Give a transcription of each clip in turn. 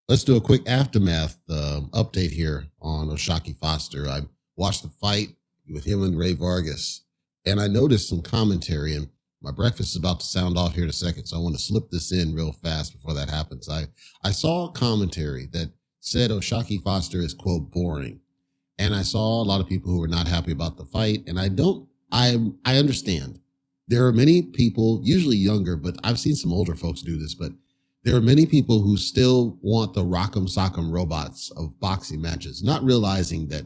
Let's do a quick aftermath update here on Oshaki Foster. I watched the fight with him and Ray Vargas, and I noticed some commentary. And my breakfast is about to sound off here in a second, so I want to slip this in real fast before that happens. I saw a commentary that said Oshaki Foster is quote boring, and I saw a lot of people who were not happy about the fight. And I understand. There are many people, usually younger, but I've seen some older folks do this, but there are many people who still want the rock'em sock'em robots of boxing matches, not realizing that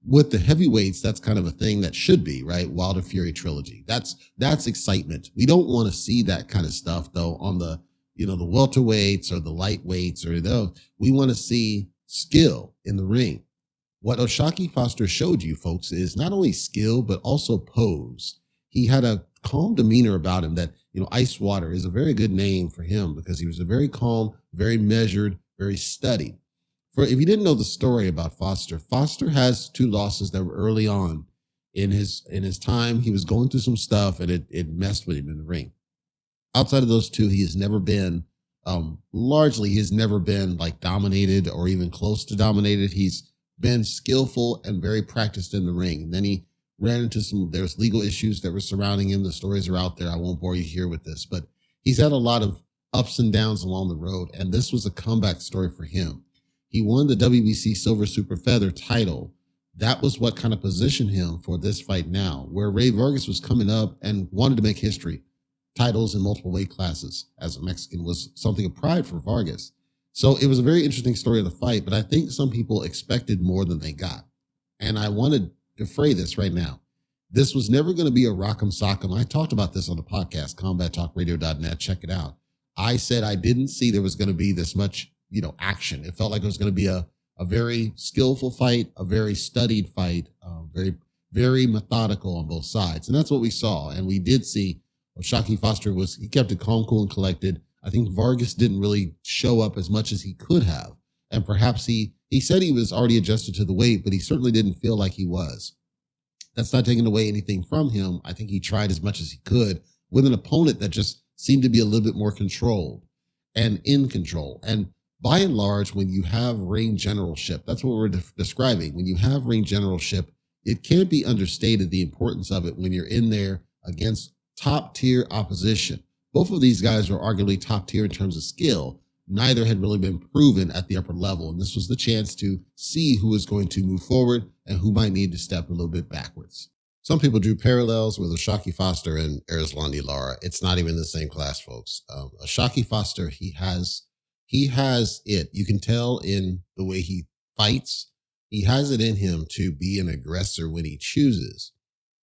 with the heavyweights, that's kind of a thing that should be, right? Wilder Fury trilogy. That's excitement. We don't want to see that kind of stuff though on the welterweights or the lightweights or those. We want to see skill in the ring. What Oshaki Foster showed you folks is not only skill, but also pose. He had a calm demeanor about him that, Ice Water is a very good name for him because he was a very calm, very measured, very studied. If you didn't know the story about Foster, Foster has two losses that were early on in his time. He was going through some stuff and it messed with him in the ring. Outside of those two, he has never been, largely, he's never been like dominated or even close to dominated. He's been skillful and very practiced in the ring. And then he ran into there's legal issues that were surrounding him. The stories are out there. I won't bore you here with this, but he's had a lot of ups and downs along the road. And this was a comeback story for him. He won the WBC Silver Super Feather title. That was what kind of positioned him for this fight now, where Ray Vargas was coming up and wanted to make history. Titles in multiple weight classes as a Mexican was something of pride for Vargas. So it was a very interesting story of the fight, but I think some people expected more than they got. And I wanted to fray this right now. This was never going to be a rock'em sock'em. I talked about this on the podcast, combattalkradio.net. Check it out. I said I didn't see there was going to be this much, action. It felt like it was going to be a very skillful fight, a very studied fight, very, very methodical on both sides. And that's what we saw. And we did see Oshaki Foster he kept it calm, cool, and collected. I think Vargas didn't really show up as much as he could have. And perhaps he said he was already adjusted to the weight, but he certainly didn't feel like he was. That's not taking away anything from him. I think he tried as much as he could with an opponent that just seemed to be a little bit more controlled and in control. And by and large, when you have ring generalship, that's what we're describing. When you have ring generalship, it can't be understated the importance of it when you're in there against top tier opposition. Both of these guys were arguably top tier in terms of skill. Neither had really been proven at the upper level. And this was the chance to see who is going to move forward and who might need to step a little bit backwards. Some people drew parallels with Oshaki Foster and Erislandy Lara. It's not even the same class, folks. Oshaki Foster, he has it. You can tell in the way he fights. He has it in him to be an aggressor when he chooses.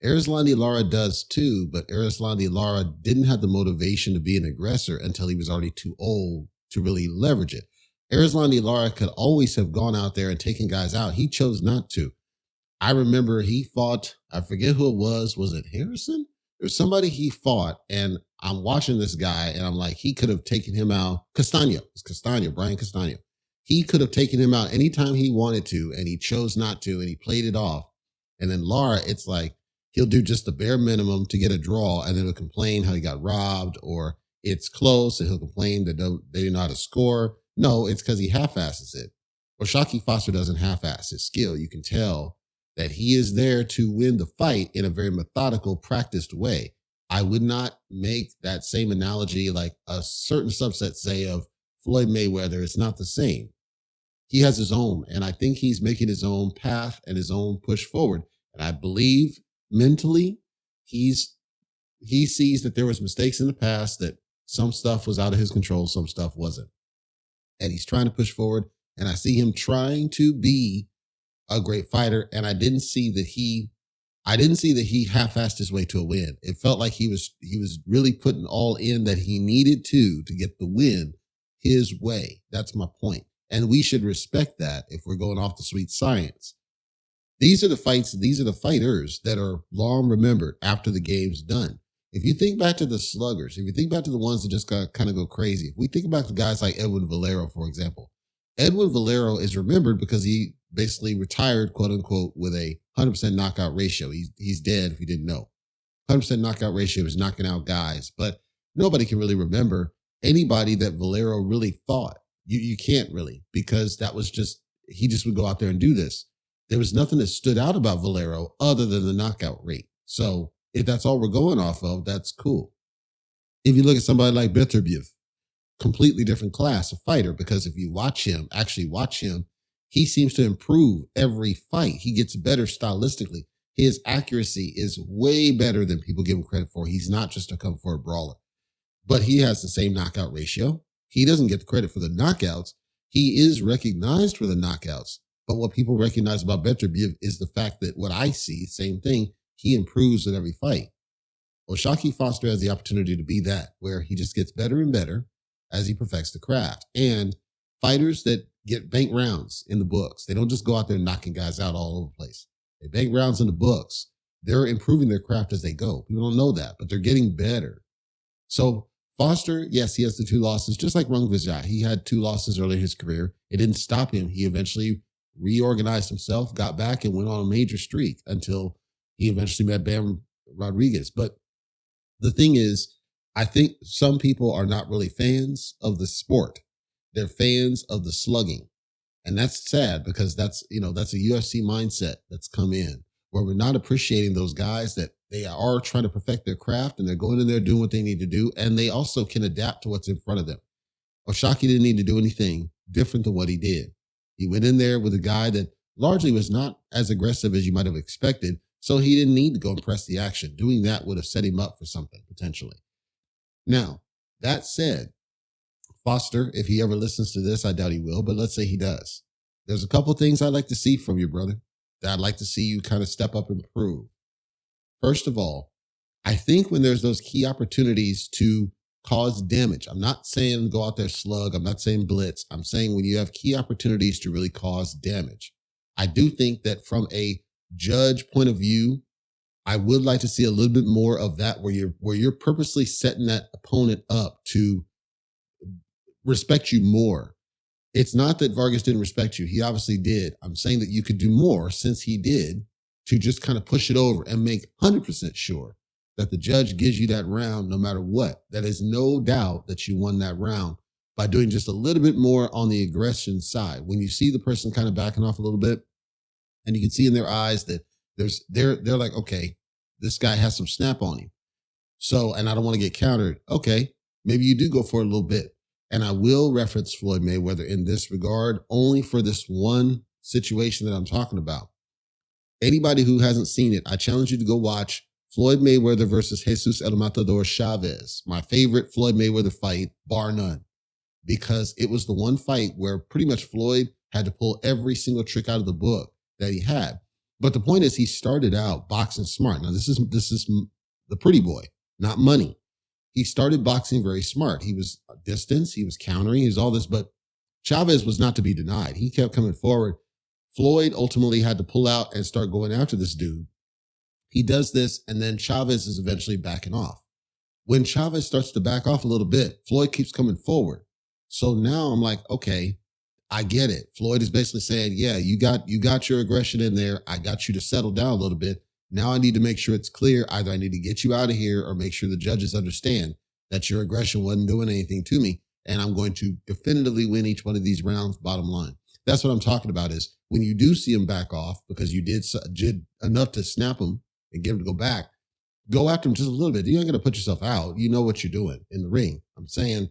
Erislandy Lara does too, but Erislandy Lara didn't have the motivation to be an aggressor until he was already too old to really leverage it. Erislandy Lara could always have gone out there and taken guys out. He chose not to. I remember he fought, I forget who it was. Was it Harrison? There's somebody he fought, and I'm watching this guy, and I'm like, he could have taken him out. Brian Castano. He could have taken him out anytime he wanted to, and he chose not to, and he played it off. And then Lara, it's like, he'll do just the bare minimum to get a draw, and then he'll complain how he got robbed, or it's close, and he'll complain that they didn't know how to score. No, it's because he half-asses it. Oshaki Foster doesn't half-ass his skill. You can tell that he is there to win the fight in a very methodical, practiced way. I would not make that same analogy like a certain subset say of Floyd Mayweather. It's not the same. He has his own, and I think he's making his own path and his own push forward. And I believe mentally, he sees that there was mistakes in the past, that some stuff was out of his control, some stuff wasn't. And he's trying to push forward. And I see him trying to be a great fighter. And I didn't see that he half-assed his way to a win. It felt like he was really putting all in that he needed to get the win his way. That's my point. And we should respect that if we're going off the sweet science. These are the fighters that are long remembered after the game's done. If you think back to the sluggers, if you think back to the ones that just kind of go crazy, if we think about the guys like Edwin Valero, for example, Edwin Valero is remembered because he basically retired, quote unquote, with a 100% knockout ratio. He's dead if you didn't know. 100% knockout ratio is knocking out guys, but nobody can really remember anybody that Valero really fought. You can't really, because that was just, he just would go out there and do this. There was nothing that stood out about Valero other than the knockout rate. So if that's all we're going off of, that's cool. If you look at somebody like Beterbiev, completely different class of fighter, because if you watch him, actually watch him, he seems to improve every fight. He gets better stylistically. His accuracy is way better than people give him credit for. He's not just a come for a brawler, but he has the same knockout ratio. He doesn't get the credit for the knockouts. He is recognized for the knockouts. But what people recognize about Beterbiev is the fact that what I see, same thing, he improves with every fight. Well, Shockey Foster has the opportunity to be that, where he just gets better and better as he perfects the craft. And fighters that get bank rounds in the books, they don't just go out there knocking guys out all over the place. They bank rounds in the books. They're improving their craft as they go. People don't know that, but they're getting better. So Foster, yes, he has the 2 losses, just like Rung Vijay. He had 2 losses early in his career. It didn't stop him. He eventually reorganized himself, got back, and went on a major streak until he eventually met Bam Rodriguez. But the thing is, I think some people are not really fans of the sport. They're fans of the slugging. And that's sad, because that's a UFC mindset that's come in, where we're not appreciating those guys that they are trying to perfect their craft, and they're going in there doing what they need to do. And they also can adapt to what's in front of them. Oshaki didn't need to do anything different than what he did. He went in there with a guy that largely was not as aggressive as you might have expected. So he didn't need to go and press the action. Doing that would have set him up for something potentially. Now, that said, Foster, if he ever listens to this, I doubt he will, but let's say he does. There's a couple things I'd like to see from you, brother, that I'd like to see you kind of step up and improve. First of all, I think when there's those key opportunities to cause damage, I'm not saying go out there slug, I'm not saying blitz, I'm saying when you have key opportunities to really cause damage. I do think that from a judge point of view, I would like to see a little bit more of that, where you're purposely setting that opponent up to respect you more. It's not that Vargas didn't respect you. He obviously did. I'm saying that you could do more, since he did, to just kind of push it over and make 100% sure that the judge gives you that round no matter what. That is no doubt that you won that round by doing just a little bit more on the aggression side. When you see the person kind of backing off a little bit, and you can see in their eyes that they're like, okay, this guy has some snap on him. So, and I don't want to get countered. Okay, maybe you do go for it a little bit. And I will reference Floyd Mayweather in this regard, only for this one situation that I'm talking about. Anybody who hasn't seen it, I challenge you to go watch Floyd Mayweather versus Jesus El Matador Chavez, my favorite Floyd Mayweather fight, bar none, because it was the one fight where pretty much Floyd had to pull every single trick out of the book that he had. But the point is, he started out boxing smart. Now, this is the pretty boy, not money. He started boxing very smart. He was distance, he was countering, he was all this, but Chavez was not to be denied. He kept coming forward. Floyd ultimately had to pull out and start going after this dude. He does this, and then Chavez is eventually backing off. When Chavez starts to back off a little bit, Floyd keeps coming forward. So now I'm like, okay, I get it. Floyd is basically saying, yeah, you got your aggression in there. I got you to settle down a little bit. Now I need to make sure it's clear. Either I need to get you out of here or make sure the judges understand that your aggression wasn't doing anything to me. And I'm going to definitively win each one of these rounds, bottom line. That's what I'm talking about, is when you do see him back off because you did enough to snap him and get him to go back, go after him just a little bit. You ain't going to put yourself out. You know what you're doing in the ring. I'm saying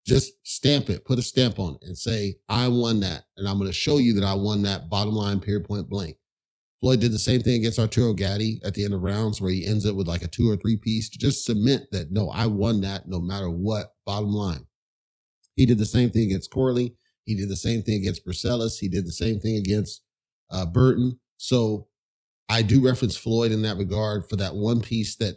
just stamp it, put a stamp on it and say, I won that. And I'm going to show you that I won that, bottom line, period, point blank. Floyd did the same thing against Arturo Gatti at the end of rounds, where he ends up with like a 2 or 3 piece to just cement that, no, I won that no matter what, bottom line. He did the same thing against Corley. He did the same thing against Bercelis. He did the same thing against Burton. So I do reference Floyd in that regard for that one piece that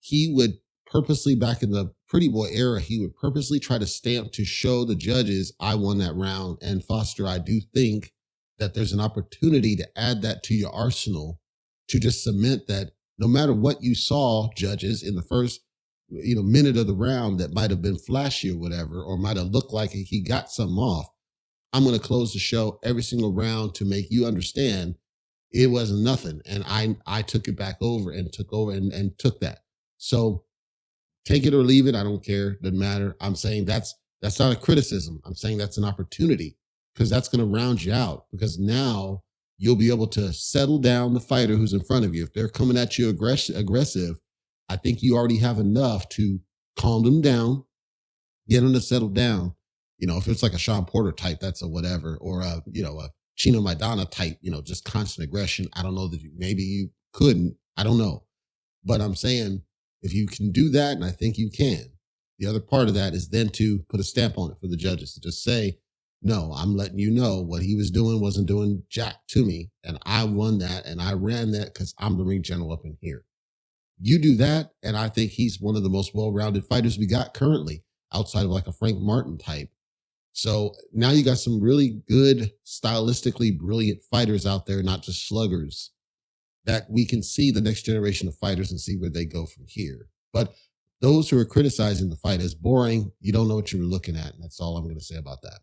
he would purposely, back in the pretty boy era, he would purposely try to stamp to show the judges, I won that round. And Foster, I do think that there's an opportunity to add that to your arsenal, to just cement that no matter what you saw, judges, in the first minute of the round that might have been flashy or whatever, or might have looked like he got something off, I'm going to close the show every single round to make you understand it wasn't nothing. And I took it back over and took over and took that. So take it or leave it. I don't care. Doesn't matter. I'm saying that's That's not a criticism. I'm saying that's an opportunity because that's going to round you out because now you'll be able to settle down the fighter who's in front of you. If they're coming at you aggressive, I think you already have enough to calm them down, get them to settle down. If it's like a Sean Porter type, that's a whatever, or a Chino Maidana type, just constant aggression. I don't know that maybe you couldn't. I don't know. But I'm saying if you can do that, and I think you can, the other part of that is then to put a stamp on it for the judges to just say, no, I'm letting you know what he was doing wasn't doing jack to me. And I won that and I ran that because I'm the ring general up in here. You do that, and I think he's one of the most well-rounded fighters we got currently, outside of like a Frank Martin type. So now you got some really good, stylistically brilliant fighters out there, not just sluggers, that we can see the next generation of fighters and see where they go from here. But those who are criticizing the fight as boring, you don't know what you're looking at. And that's all I'm going to say about that.